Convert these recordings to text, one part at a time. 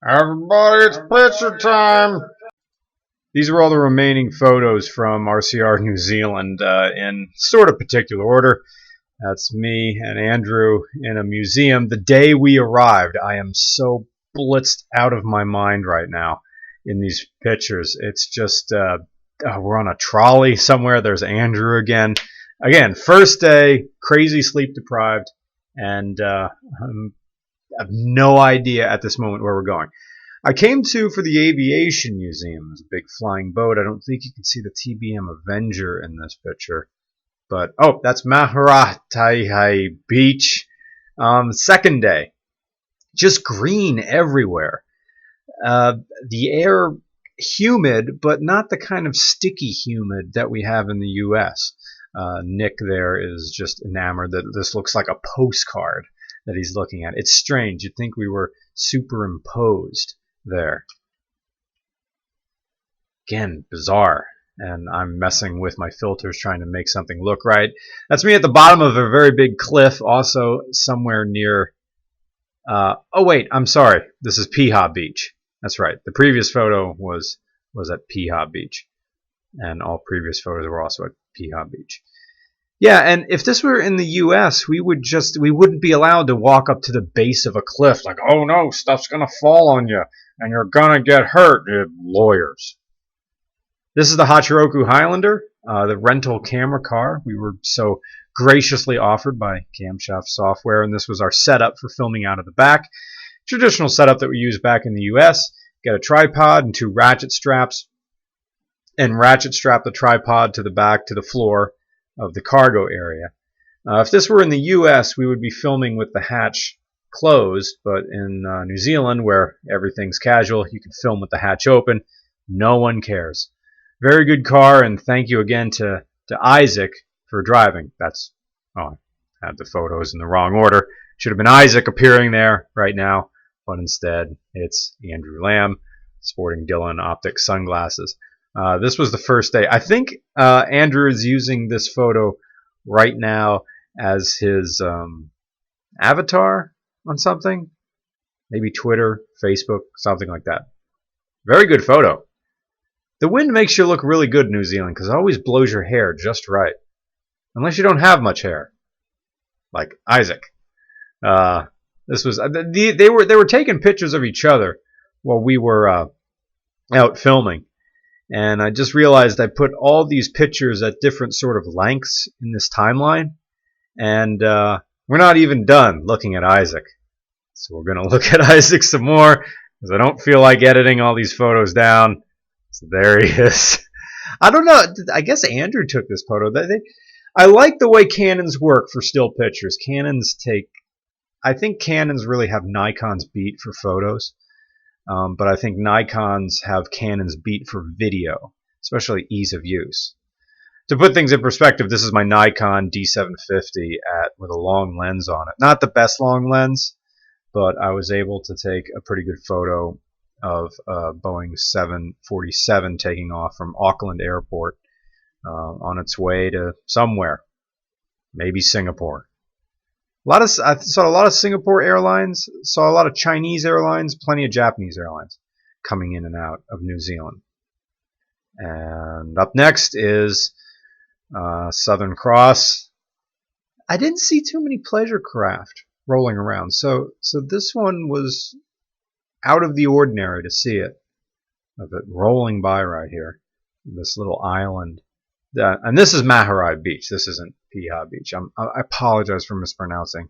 Everybody, it's picture time! These are all the remaining photos from RCR New Zealand in sort of particular order. That's me and Andrew in a museum the day we arrived. I am so blitzed out of my mind right now in these pictures. It's just, we're on a trolley somewhere. There's Andrew again. Again, first day, crazy sleep deprived, and I have no idea at this moment where we're going. I came for the Aviation Museum. It's a big flying boat. I don't think you can see the TBM Avenger in this picture. But, oh, that's Maharatai Beach. Second day. Just green everywhere. The air humid, but not the kind of sticky humid that we have in the U.S. Nick there is just enamored that this looks like a postcard that he's looking at. It's strange. You'd think we were superimposed there. Again, bizarre. And I'm messing with my filters trying to make something look right. That's me at the bottom of a very big cliff, also somewhere near... oh wait, I'm sorry. This is Piha Beach. That's right. The previous photo was at Piha Beach. And all previous photos were also at Piha Beach. Yeah, and if this were in the U.S., we wouldn't be allowed to walk up to the base of a cliff like, oh no, stuff's gonna fall on you, and you're gonna get hurt, lawyers. This is the Hachiroku Highlander, the rental camera car we were so graciously offered by Camshaft Software, and this was our setup for filming out of the back. Traditional setup that we use back in the U.S. Get a tripod and two ratchet straps, and ratchet strap the tripod to the back to the floor of the cargo area. If this were in the U.S., we would be filming with the hatch closed, but in New Zealand, where everything's casual, you can film with the hatch open. No one cares. Very good car, and thank you again to Isaac for driving. I had the photos in the wrong order. Should have been Isaac appearing there right now, but instead it's Andrew Lamb sporting Dylan Optic sunglasses. This was the first day. I think Andrew is using this photo right now as his avatar on something. Maybe Twitter, Facebook, something like that. Very good photo. The wind makes you look really good in New Zealand because it always blows your hair just right. Unless you don't have much hair. Like Isaac. This was they were taking pictures of each other while we were out filming. And I just realized I put all these pictures at different sort of lengths in this timeline. And we're not even done looking at Isaac. So we're going to look at Isaac some more because I don't feel like editing all these photos down. So there he is. I don't know. I guess Andrew took this photo. I like the way Canons work for still pictures. I think Canons really have Nikon's beat for photos. But I think Nikons have Canon's beat for video, especially ease of use. To put things in perspective, this is my Nikon D750 with a long lens on it. Not the best long lens, but I was able to take a pretty good photo of Boeing 747 taking off from Auckland Airport on its way to somewhere, maybe Singapore. I saw a lot of Singapore airlines, saw a lot of Chinese airlines, plenty of Japanese airlines coming in and out of New Zealand. And up next is Southern Cross. I didn't see too many pleasure craft rolling around, so this one was out of the ordinary to see it, of it rolling by right here, this little island. And this is Maharai Beach. This isn't Piha Beach. I apologize for mispronouncing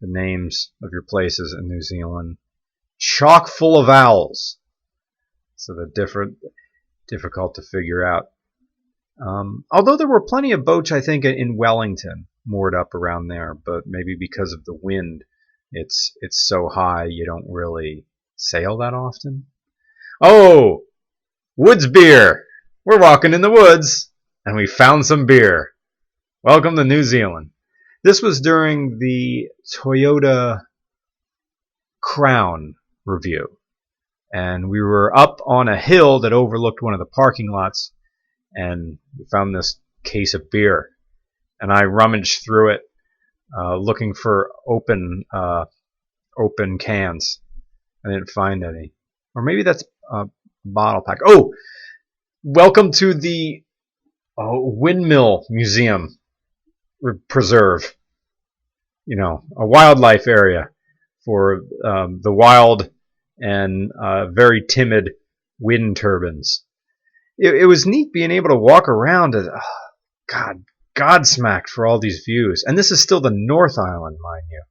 the names of your places in New Zealand. Chock full of vowels, so they're difficult to figure out. Although there were plenty of boats, I think, in Wellington moored up around there, but maybe because of the wind, it's so high you don't really sail that often. Oh, woods beer. We're walking in the woods, and we found some beer. Welcome to New Zealand. This was during the Toyota Crown review. And we were up on a hill that overlooked one of the parking lots, and we found this case of beer. And I rummaged through it, looking for open cans. I didn't find any. Or maybe that's a bottle pack. Oh, welcome to the Windmill Museum Preserve. You know, a wildlife area for the wild and very timid wind turbines. It was neat being able to walk around. God, Godsmacked for all these views. And this is still the North Island, mind you.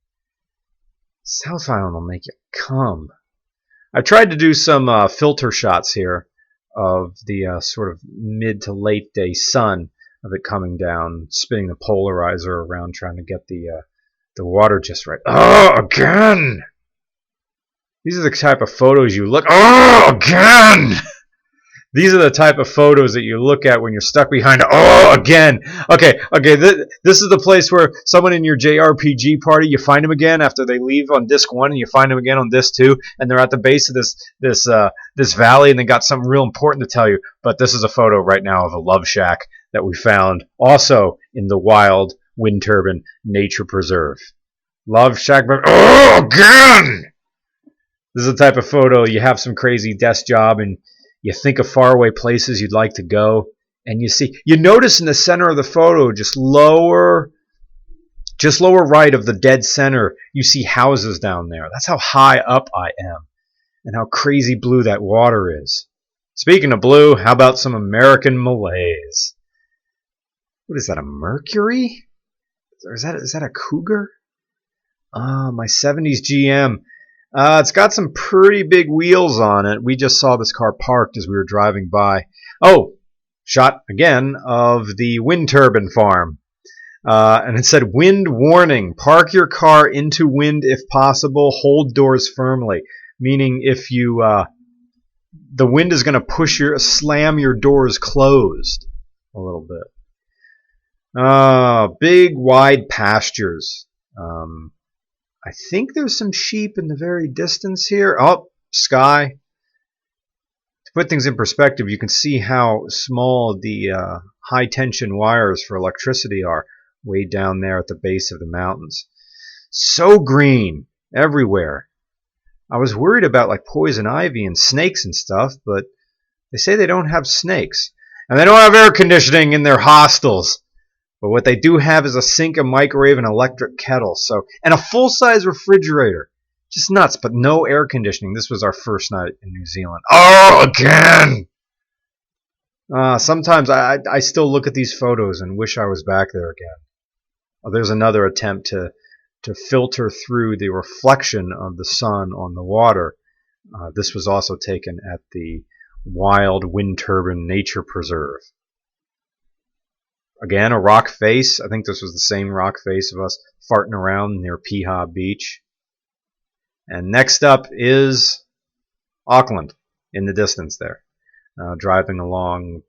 South Island will make you come. I tried to do some filter shots here of the sort of mid to late day sun of it coming down, spinning the polarizer around, trying to get the water just right. Oh, again! These are the type of photos you look. Oh, again! These are the type of photos that you look at when you're stuck behind. Oh, again. Okay. This is the place where someone in your JRPG party, you find them again after they leave on disc 1, and you find them again on disc 2, and they're at the base of this valley, and they got something real important to tell you. But this is a photo right now of a love shack that we found also in the wild wind turbine nature preserve. Love shack. Oh, again! This is the type of photo you have some crazy desk job and you think of faraway places you'd like to go, and you notice in the center of the photo, just lower right of the dead center, you see houses down there. That's how high up I am, and how crazy blue that water is. Speaking of blue, how about some American malaise? What is that, a Mercury? Or is that a Cougar? My 70s GM. It's got some pretty big wheels on it. We just saw this car parked as we were driving by. Oh, shot again of the wind turbine farm. And it said, wind warning. Park your car into wind if possible. Hold doors firmly. Meaning if you, the wind is going to slam your doors closed a little bit. Big wide pastures. I think there's some sheep in the very distance here. Oh, sky. To put things in perspective, you can see how small the high tension wires for electricity are way down there at the base of the mountains. So green everywhere. I was worried about like poison ivy and snakes and stuff, but they say they don't have snakes. And they don't have air conditioning in their hostels. But what they do have is a sink, a microwave, an electric kettle, and a full-size refrigerator. Just nuts, but no air conditioning. This was our first night in New Zealand. Oh, again! Sometimes I still look at these photos and wish I was back there again. Oh, there's another attempt to filter through the reflection of the sun on the water. This was also taken at the Wild Wind Turbine Nature Preserve. Again, a rock face. I think this was the same rock face of us farting around near Piha Beach. And next up is Auckland in the distance there. Driving along,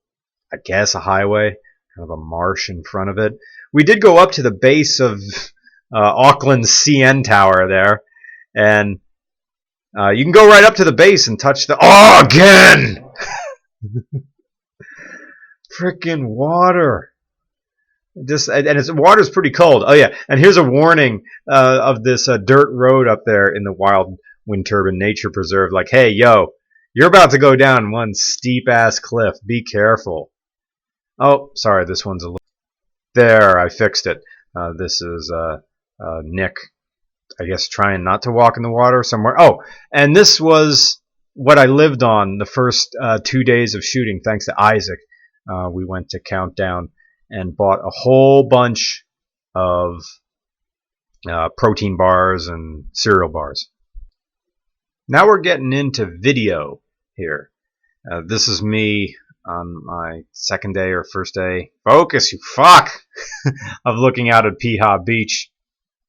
I guess, a highway, kind of a marsh in front of it. We did go up to the base of Auckland's CN Tower there. And you can go right up to the base and touch the... Oh, again! Frickin' water. Water's pretty cold. Oh yeah, and here's a warning of this dirt road up there in the Wild Wind Turbine Nature Preserve. Like, hey, yo, you're about to go down one steep ass cliff. Be careful. Oh, sorry, this one's a little. There, I fixed it. This is Nick, I guess, trying not to walk in the water somewhere. Oh, and this was what I lived on the first 2 days of shooting, thanks to Isaac. We went to Countdown and bought a whole bunch of protein bars and cereal bars. Now we're getting into video here. This is me on my second day or first day. Focus, you fuck! Of looking out at Piha Beach.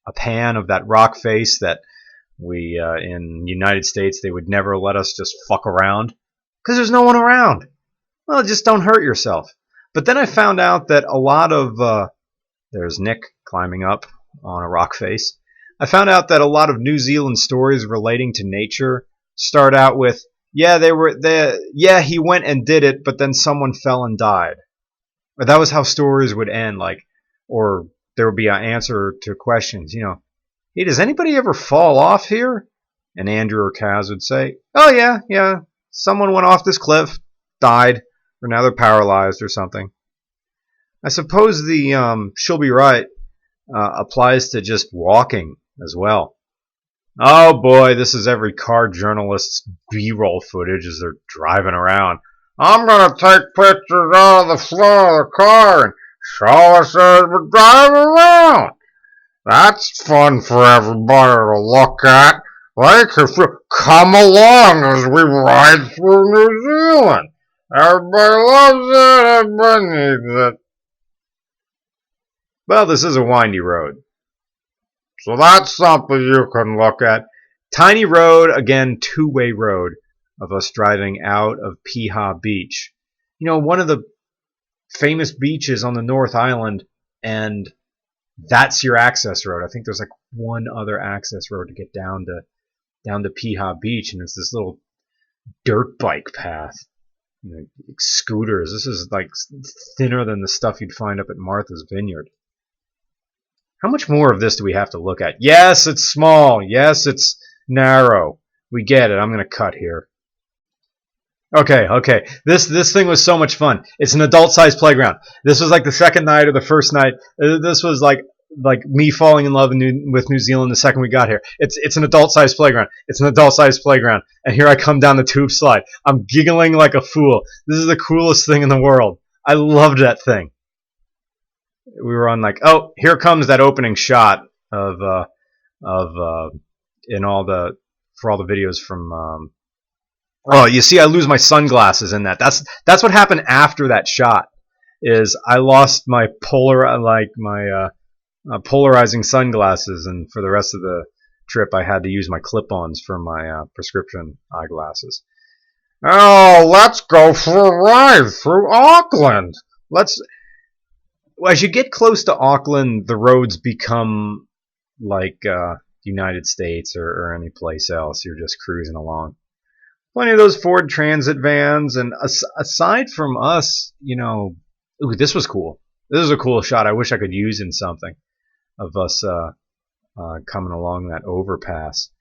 A pan of that rock face that we, in the United States, they would never let us just fuck around. Because there's no one around. Well, just don't hurt yourself. But then I found out that a lot of, there's Nick climbing up on a rock face. I found out that a lot of New Zealand stories relating to nature start out with, yeah, he went and did it, but then someone fell and died. But that was how stories would end, like, or there would be an answer to questions, you know, hey, does anybody ever fall off here? And Andrew or Kaz would say, oh yeah, yeah, someone went off this cliff, died, or now they're paralyzed or something. I suppose the she'll be right applies to just walking as well. Oh boy, this is every car journalist's B-roll footage as they're driving around. I'm gonna take pictures out of the floor of the car and show us as we drive around. That's fun for everybody to look at. Like if you come along as we ride through New Zealand. Everybody loves it, everybody needs it. Well, this is a windy road. So that's something you can look at. Tiny road, again, two-way road of us driving out of Piha Beach. You know, one of the famous beaches on the North Island, and that's your access road. I think there's like one other access road to get down to Piha Beach, and it's this little dirt bike path. You know, scooters. This is like thinner than the stuff you'd find up at Martha's Vineyard. How much more of this do we have to look at? Yes, it's small. Yes, it's narrow. We get it. I'm going to cut here. Okay. This thing was so much fun. It's an adult-sized playground. This was like the second night or the first night. This was like me falling in love with New Zealand the second we got here. It's an adult-sized playground. It's an adult-sized playground. And here I come down the tube slide. I'm giggling like a fool. This is the coolest thing in the world. I loved that thing. We were on like, oh, here comes that opening shot of in all the for all the videos from. Oh, you see, I lose my sunglasses in that. That's what happened after that shot. Is I lost my polarizing sunglasses, and for the rest of the trip, I had to use my clip-ons for my prescription eyeglasses. Oh, let's go for a ride through Auckland. As you get close to Auckland, the roads become like United States or any place else. You're just cruising along. Plenty of those Ford Transit vans, and aside from us, you know, ooh, this was cool. This is a cool shot. I wish I could use in something of us coming along that overpass.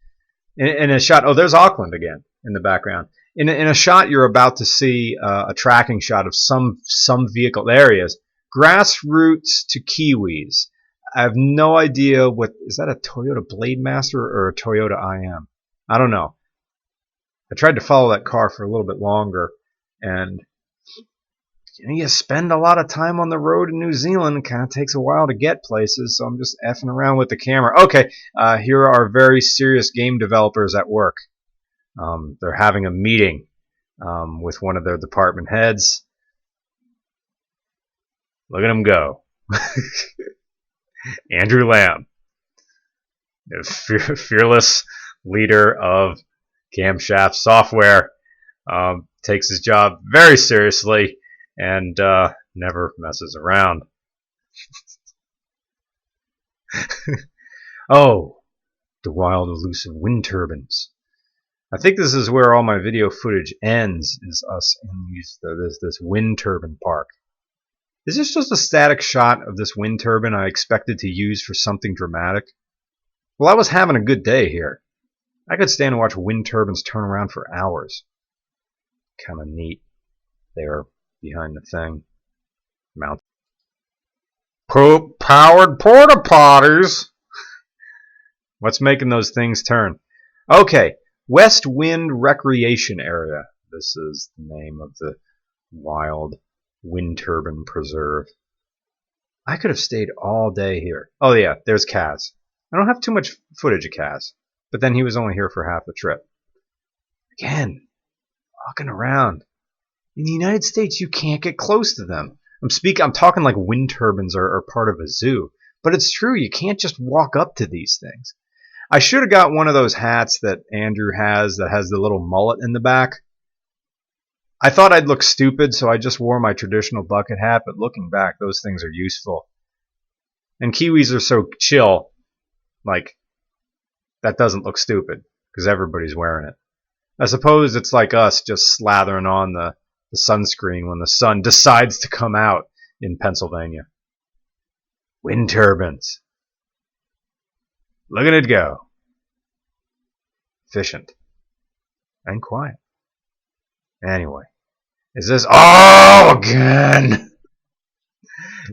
In a shot, oh, there's Auckland again in the background. In a shot, you're about to see a tracking shot of some vehicle. There he is. Grassroots to Kiwis. I have no idea is that a Toyota Blademaster or a Toyota IM? I don't know. I tried to follow that car for a little bit longer, and you spend a lot of time on the road in New Zealand. It kind of takes a while to get places, so I'm just effing around with the camera. Okay, here are very serious game developers at work. They're having a meeting with one of their department heads. Look at him go. Andrew Lamb, the fearless leader of Camshaft Software, takes his job very seriously and never messes around. Oh, the wild, elusive wind turbines. I think this is where all my video footage ends, is us in this wind turbine park. Is this just a static shot of this wind turbine I expected to use for something dramatic? Well, I was having a good day here. I could stand and watch wind turbines turn around for hours. Kind of neat there behind the thing. Mount. Powered porta potties. What's making those things turn? Okay, West Wind Recreation Area. This is the name of the wild wind turbine preserve. I could have stayed all day here. Oh yeah, there's Kaz. I don't have too much footage of Kaz, but then he was only here for half the trip. Again, walking around. In the United States, you can't get close to them. I'm talking like wind turbines are part of a zoo, but it's true. You can't just walk up to these things. I should have got one of those hats that Andrew has that has the little mullet in the back. I thought I'd look stupid, so I just wore my traditional bucket hat, but looking back, those things are useful. And Kiwis are so chill, like, that doesn't look stupid, because everybody's wearing it. I suppose it's like us just slathering on the sunscreen when the sun decides to come out in Pennsylvania. Wind turbines. Look at it go. efficient, and quiet. Anyway, is this all again?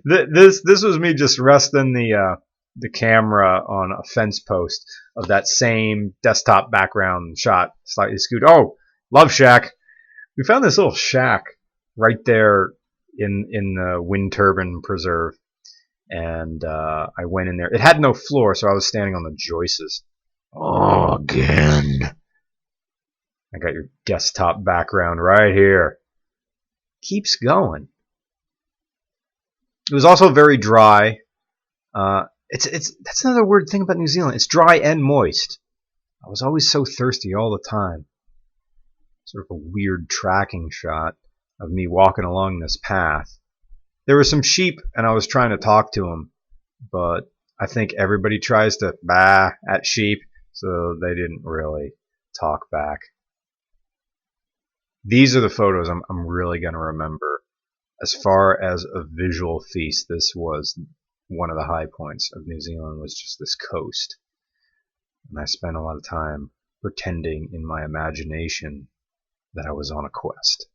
This was me just resting the camera on a fence post of that same desktop background shot, slightly skewed. Oh, Love Shack. We found this little shack right there in the wind turbine preserve, and I went in there. It had no floor, so I was standing on the joists. Oh, again. I got your desktop background right here. Keeps going. It was also very dry. That's another weird thing about New Zealand. It's dry and moist. I was always so thirsty all the time. Sort of a weird tracking shot of me walking along this path. There were some sheep, and I was trying to talk to them, but I think everybody tries to bah at sheep, so they didn't really talk back. These are the photos I'm really going to remember. As far as a visual feast, this was one of the high points of New Zealand, was just this coast. And I spent a lot of time pretending in my imagination that I was on a quest.